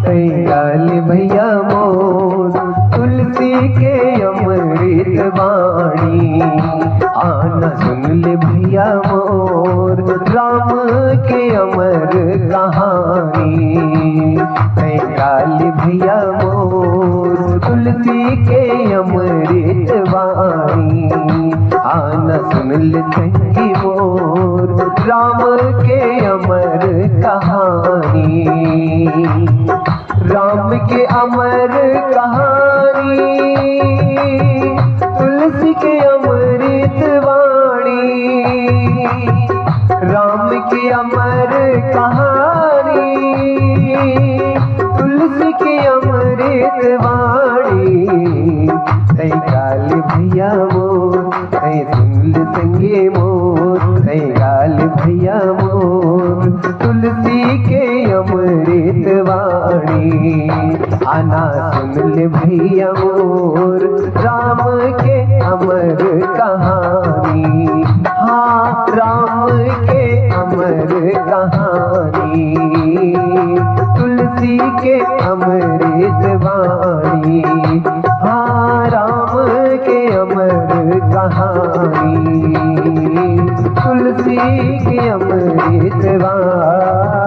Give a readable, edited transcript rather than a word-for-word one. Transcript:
गाल भैया मोर तुलसी के अमृत वाणी, आना सुन ले भैया मोर राम के अमर कहानी। गाल भैया मोर तुलसी के अमृत वाणी, आना सुन ले संगी मोर राम के अमर कहानी। राम के अमर कहानी, तुलसी के अमृत वाणी, राम के अमर कहानी, तुलसी के अमृत वाणी। गाल भैया मोर सुन ले संगे मोर, गाल भैया मोर तुलसी के अमृत वाणी, आना सुन ले भैया मोर राम के अमर कहानी। हाँ राम के अमर कहानी, तुलसी के अमृत वाणी। हाँ राम के अमर कहानी, तुलसी के अमृत वाणी।